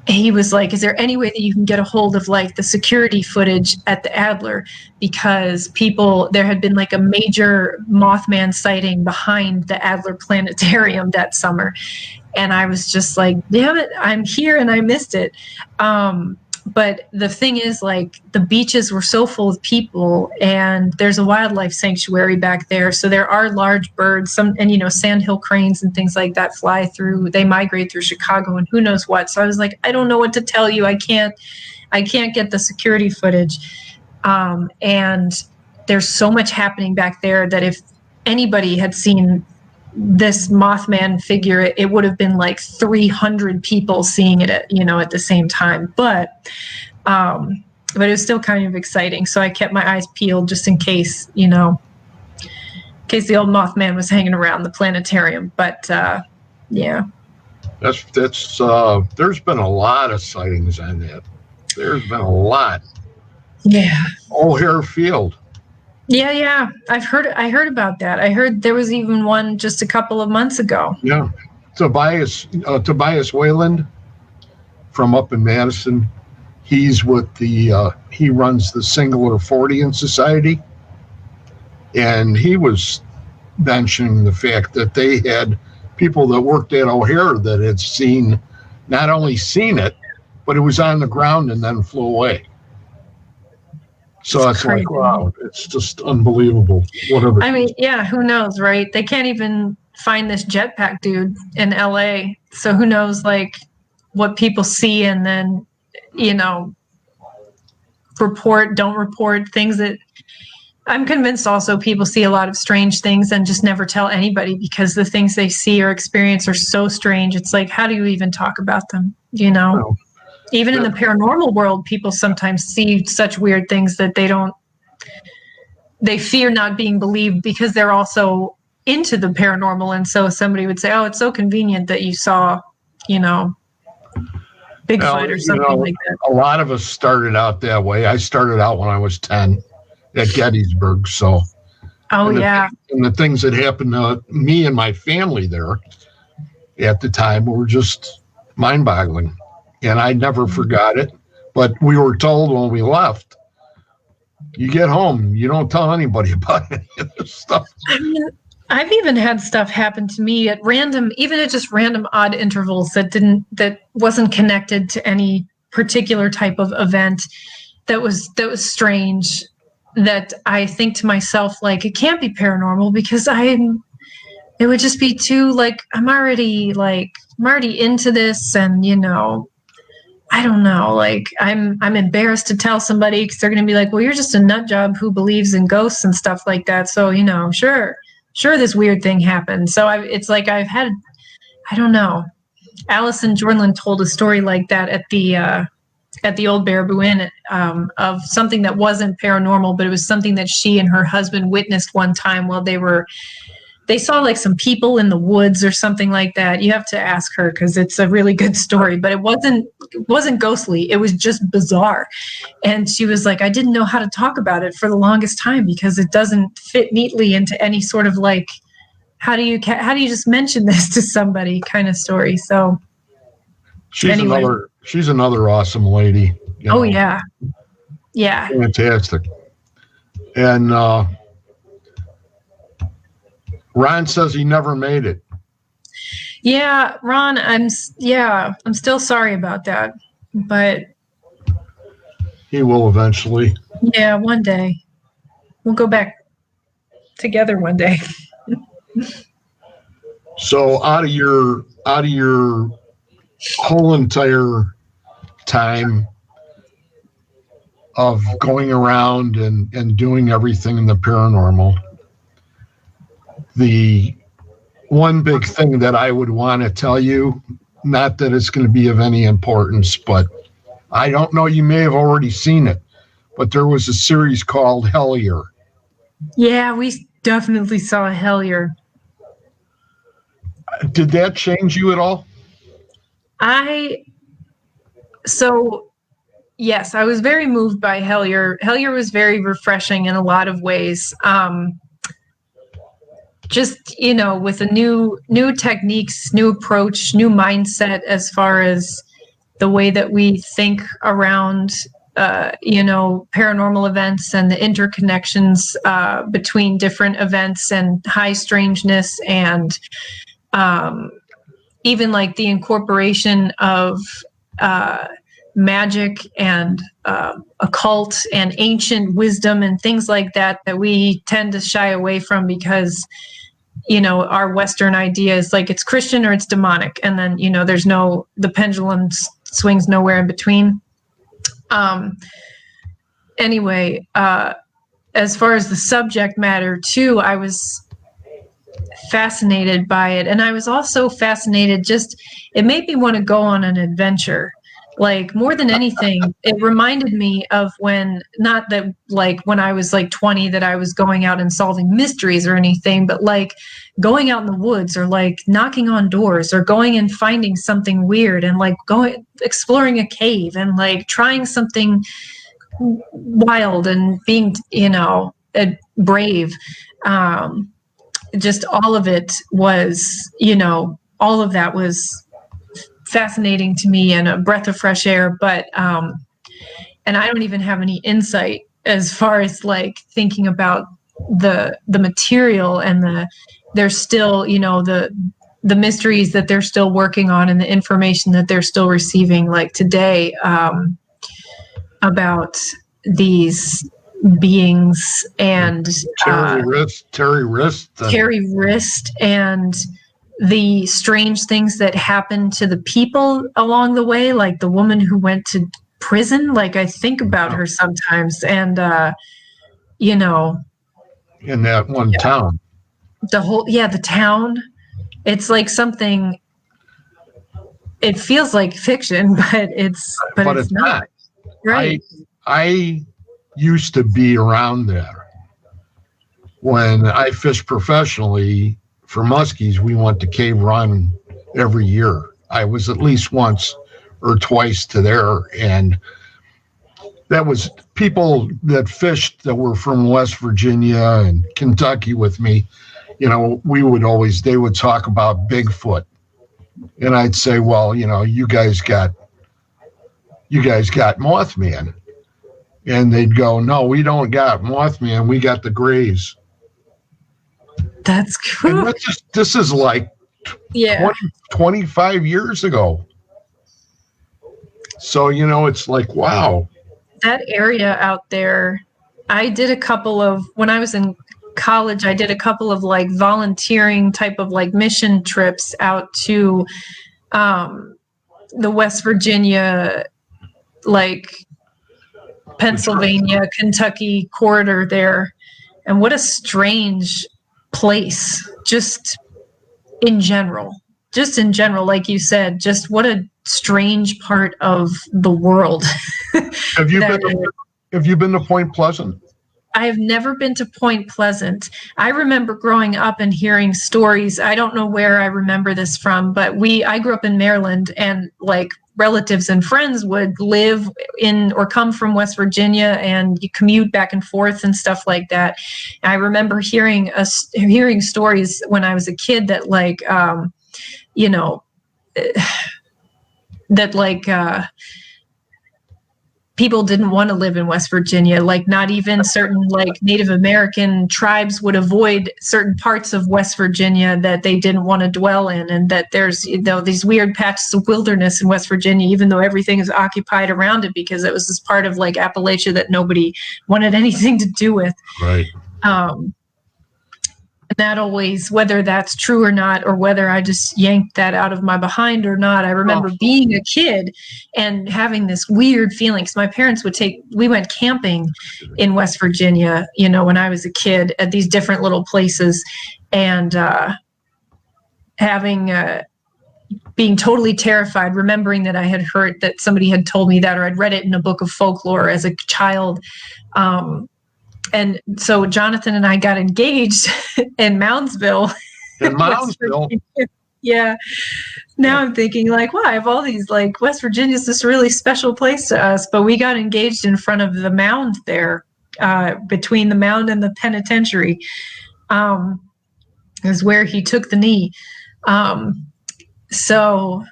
Speaker 2: He was like, is there any way that you can get a hold of like the security footage at the Adler? Because there had been like a major Mothman sighting behind the Adler Planetarium that summer. And I was just like, damn it, I'm here and I missed it. But the thing is, like, the beaches were so full of people, and there's a wildlife sanctuary back there. So there are large birds, sandhill cranes and things like that they migrate through Chicago and who knows what. So I was like, I don't know what to tell you. I can't get the security footage. And there's so much happening back there that if anybody had seen this Mothman figure, it would have been like 300 people seeing it at the same time. But it was still kind of exciting. So I kept my eyes peeled just in case, the old Mothman was hanging around the planetarium. But yeah.
Speaker 1: That's there's been a lot of sightings on that. There's been a lot.
Speaker 2: Yeah.
Speaker 1: O'Hare Field.
Speaker 2: Yeah. I heard about that. I heard there was even one just a couple of months ago.
Speaker 1: Yeah. Tobias Wayland from up in Madison. He's with he runs the Singular Fortean Society. And he was mentioning the fact that they had people that worked at O'Hare that had not only seen it, but it was on the ground and then flew away. So it's like, wow, it's just unbelievable. Whatever.
Speaker 2: I mean, yeah, who knows, right? They can't even find this jetpack dude in LA. So who knows, like, what people see and then, don't report things that I'm convinced also people see a lot of strange things and just never tell anybody because the things they see or experience are so strange. It's like, how do you even talk about them? Well, even in the paranormal world, people sometimes see such weird things that they fear not being believed because they're also into the paranormal. And so somebody would say, oh, it's so convenient that you saw, Bigfoot or something like that.
Speaker 1: A lot of us started out that way. I started out when I was 10 at Gettysburg. So, and the things that happened to me and my family there at the time were just mind-boggling. And I never forgot it. But we were told when we left, you get home, you don't tell anybody about any of this stuff.
Speaker 2: I mean, I've even had stuff happen to me at just random odd intervals that wasn't connected to any particular type of event that was strange, that I think to myself, like, it can't be paranormal because it would just be too, like, I'm already into this, and I don't know, like I'm embarrassed to tell somebody because they're going to be like, well, you're just a nut job who believes in ghosts and stuff like that. So, you know, sure, this weird thing happened. So it's like I've had, I don't know. Allison Jordan told a story like that at the Old Baraboo Inn of something that wasn't paranormal, but it was something that she and her husband witnessed one time while they saw like some people in the woods or something like that. You have to ask her because it's a really good story, but it wasn't ghostly. It was just bizarre. And she was like, I didn't know how to talk about it for the longest time because it doesn't fit neatly into any sort of like, how do you just mention this to somebody kind of story. So
Speaker 1: she's another awesome lady.
Speaker 2: Oh yeah. Yeah.
Speaker 1: Fantastic. And, Ron says he never made it.
Speaker 2: Yeah, Ron, I'm still sorry about that, but
Speaker 1: he will eventually.
Speaker 2: Yeah, one day. We'll go back together one day.
Speaker 1: So out of your whole entire time of going around and doing everything in the paranormal, the one big thing that I would want to tell you, not that it's going to be of any importance, but I don't know, you may have already seen it, but there was a series called Hellier. Yeah,
Speaker 2: we definitely saw Hellier.
Speaker 1: Did that change you at all?
Speaker 2: Yes, I was very moved by Hellier. Hellier was very refreshing in a lot of ways. Just, with a new techniques, new approach, new mindset as far as the way that we think around, paranormal events and the interconnections between different events and high strangeness, and even like the incorporation of magic and occult and ancient wisdom and things like that we tend to shy away from because our Western idea is like it's Christian or it's demonic, and then there's the pendulum swings nowhere in between. Anyway, as far as the subject matter too, I was fascinated by it, and I was also fascinated, it made me want to go on an adventure. Like, more than anything, it reminded me of when I was like 20, that I was going out and solving mysteries or anything, but like going out in the woods or like knocking on doors or going and finding something weird and like exploring a cave and like trying something wild and being, brave. Just all of it was, all of that was fascinating to me and a breath of fresh air, but and I don't even have any insight as far as like thinking about the material and there's still the mysteries that they're still working on and the information that they're still receiving like today about these beings and
Speaker 1: Terry
Speaker 2: Wrist and the strange things that happened to the people along the way, like the woman who went to prison. Like, I think about her sometimes, and in
Speaker 1: that one town,
Speaker 2: the town, it's like something, it feels like fiction, but it's not. Right.
Speaker 1: I used to be around there when I fished professionally. For muskies, we went to Cave Run every year. I was at least once or twice to there, and that was people that fished that were from West Virginia and Kentucky with me. They would talk about Bigfoot, and I'd say, well, you guys got Mothman, and they'd go, no, we don't got Mothman, we got the Grays.
Speaker 2: That's cool.
Speaker 1: And this is like 25 years ago. So, it's like, wow.
Speaker 2: That area out there, when I was in college, I did a couple of like volunteering type of like mission trips out to the West Virginia like Pennsylvania, Kentucky corridor there. And what a strange place, just in general, like you said, just what a strange part of the world.
Speaker 1: Have you been to Point Pleasant?
Speaker 2: I have never been to Point Pleasant. I remember growing up and hearing stories. I don't know where I remember this from, but I grew up in Maryland, and like relatives and friends would live in or come from West Virginia, and you commute back and forth and stuff like that. I remember hearing stories when I was a kid that like, people didn't want to live in West Virginia. Like not even certain like Native American tribes would avoid certain parts of West Virginia that they didn't want to dwell in. And that there's, these weird patches of wilderness in West Virginia, even though everything is occupied around it, because it was this part of like Appalachia that nobody wanted anything to do with.
Speaker 1: Right.
Speaker 2: That always, whether that's true or not, or whether I just yanked that out of my behind or not, I remember being a kid and having this weird feeling. Because my parents we went camping in West Virginia, when I was a kid at these different little places, and being totally terrified, remembering that I had heard that somebody had told me that, or I'd read it in a book of folklore as a child. And so Jonathan and I got engaged in Moundsville.
Speaker 1: In Moundsville?
Speaker 2: Yeah. Now I'm thinking like, wow, I have all these, like, West Virginia's this really special place to us. But we got engaged in front of the mound there, between the mound and the penitentiary, is where he took the knee. So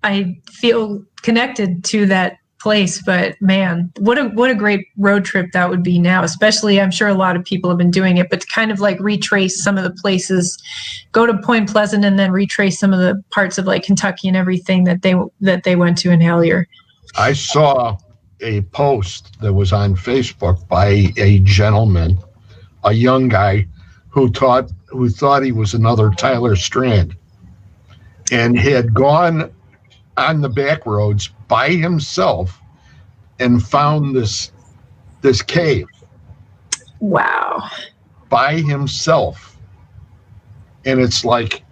Speaker 2: I feel connected to that place, but man, what a great road trip that would be now, especially I'm sure a lot of people have been doing it, but to kind of like retrace some of the places, go to Point Pleasant and then retrace some of the parts of like Kentucky and everything that they went to in Hellier.
Speaker 1: I saw a post that was on Facebook by a gentleman, a young guy who thought he was another Tyler Strand, and had gone on the back roads by himself and found this cave.
Speaker 2: Wow.
Speaker 1: By himself. And it's like,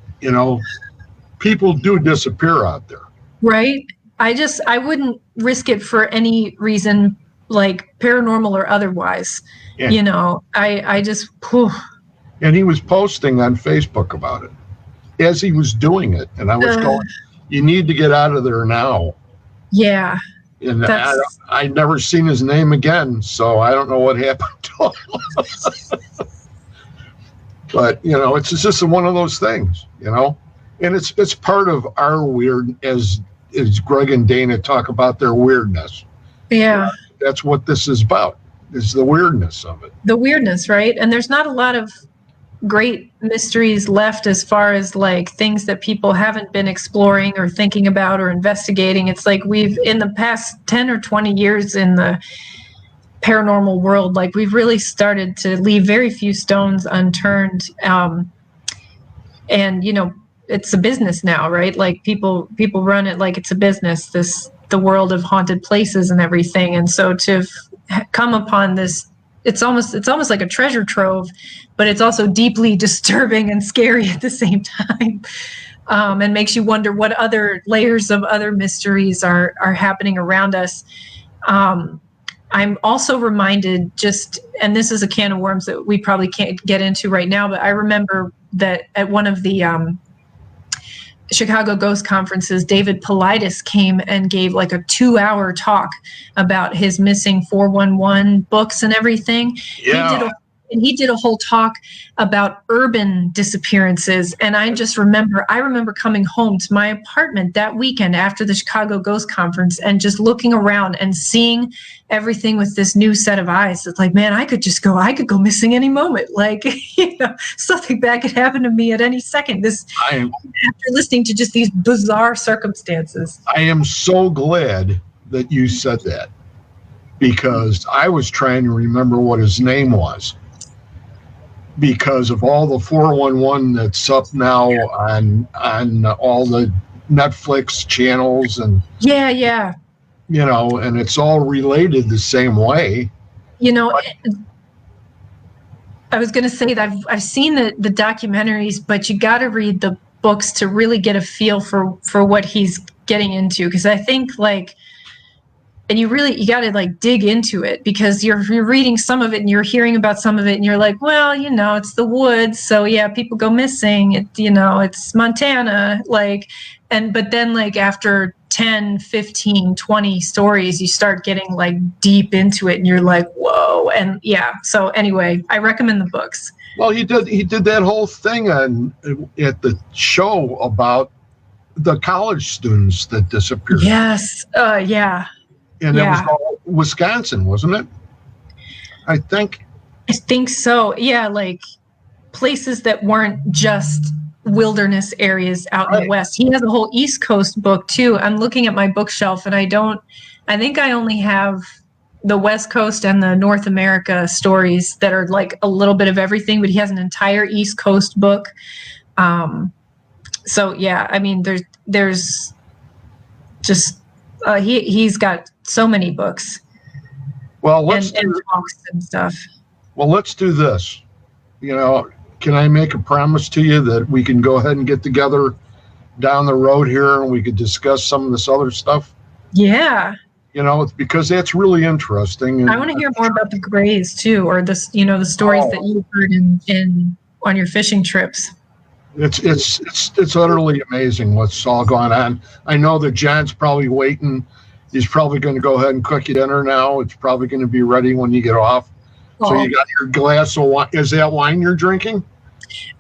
Speaker 1: people do disappear out there.
Speaker 2: Right. I wouldn't risk it for any reason, like paranormal or otherwise. Yeah. I just, whew.
Speaker 1: And he was posting on Facebook about it as he was doing it. And I was going, you need to get out of there now. Yeah. And I never seen his name again, so I don't know what happened to him. But, it's just one of those things, and it's part of our weird, as Greg and Dana talk about their weirdness.
Speaker 2: Yeah.
Speaker 1: That's what this is about, is the weirdness of it.
Speaker 2: The weirdness, right? And there's not a lot of great mysteries left as far as like things that people haven't been exploring or thinking about or investigating. It's like we've, in the past 10 or 20 years in the paranormal world, like we've really started to leave very few stones unturned. And it's a business now, right? Like people run it like it's a business, the world of haunted places and everything. And so to come upon this, it's almost like a treasure trove, but it's also deeply disturbing and scary at the same time, and makes you wonder what other layers of other mysteries are happening around us. I'm also reminded and this is a can of worms that we probably can't get into right now, but I remember that at one of the Chicago Ghost Conferences, David Paulides came and gave like a 2-hour talk about his missing 411 books and everything.
Speaker 1: Yeah.
Speaker 2: He did a whole talk about urban disappearances. And I remember coming home to my apartment that weekend after the Chicago Ghost Conference and just looking around and seeing everything with this new set of eyes. It's like, man, I could go missing any moment. Like, something bad could happen to me at any second. After listening to just these bizarre circumstances.
Speaker 1: I am so glad that you said that, because I was trying to remember what his name was, because of all the 411 that's up now on all the Netflix channels and you know, and it's all related the same way.
Speaker 2: You know, I was going to say that I've seen the documentaries, but you got to read the books to really get a feel for what he's getting into. Because I think like, and you got to like dig into it, because you're reading some of it and you're hearing about some of it and you're like, well, you know, it's the woods. So yeah, people go missing. You know, it's Montana. Like, but then like after 10, 15, 20 stories, you start getting like deep into it and you're like, whoa. And yeah. So anyway, I recommend the books.
Speaker 1: Well, he did that whole thing at the show about the college students that disappeared.
Speaker 2: Yes. Yeah.
Speaker 1: And it was all Wisconsin, wasn't it? I think so. Yeah. Like places that weren't just wilderness areas out in the West. He has a whole East Coast book too. I'm looking at my bookshelf and I think I only have the West Coast and the North America stories that are like a little bit of everything, but he has an entire East Coast book. So yeah, I mean, there's just, he's got so many books. Well,
Speaker 2: and talks and stuff.
Speaker 1: Well, let's do this. You know, can I make a promise to you that we can go ahead and get together down the road here and we could discuss some of this other stuff?
Speaker 2: Yeah.
Speaker 1: You know, because that's really interesting.
Speaker 2: I want to hear more about the Grays too, or the stories that you've heard on your fishing trips.
Speaker 1: It's utterly amazing what's all going on. I know that John's probably waiting. He's probably going to go ahead and cook you dinner now. It's probably going to be ready when you get off. Oh. So you got your glass of wine. Is that wine you're drinking?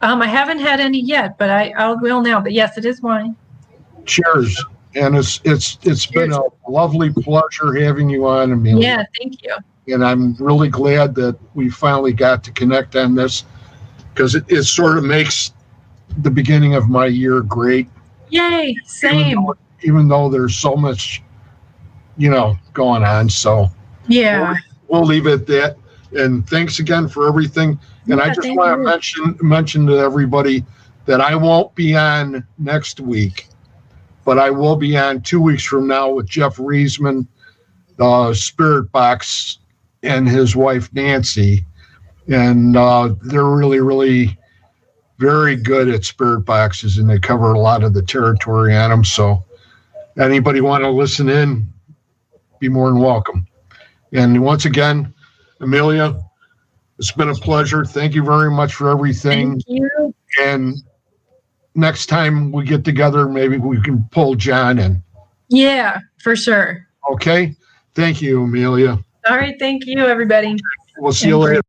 Speaker 2: I haven't had any yet, but I will now. But yes, it is wine.
Speaker 1: Cheers. And it's been a lovely pleasure having you on, Amelia.
Speaker 2: Yeah, thank you.
Speaker 1: And I'm really glad that we finally got to connect on this, because it sort of makes the beginning of my year great.
Speaker 2: Yay, same.
Speaker 1: Even though there's so much, you know, going on. So
Speaker 2: yeah,
Speaker 1: we'll leave it at that. And thanks again for everything. And I just want to mention to everybody that I won't be on next week, but I will be on 2 weeks from now with Jeff Reisman, Spirit Box, and his wife Nancy. And they're really, really very good at Spirit Boxes, and they cover a lot of the territory on them. So anybody want to listen in, be more than welcome. And once again, Amelia, it's been a pleasure. Thank you very much for everything.
Speaker 2: Thank you.
Speaker 1: And next time we get together, maybe we can pull John in.
Speaker 2: Yeah, for sure.
Speaker 1: Okay. Thank you, Amelia.
Speaker 2: All right. Thank you, everybody.
Speaker 1: We'll see you later.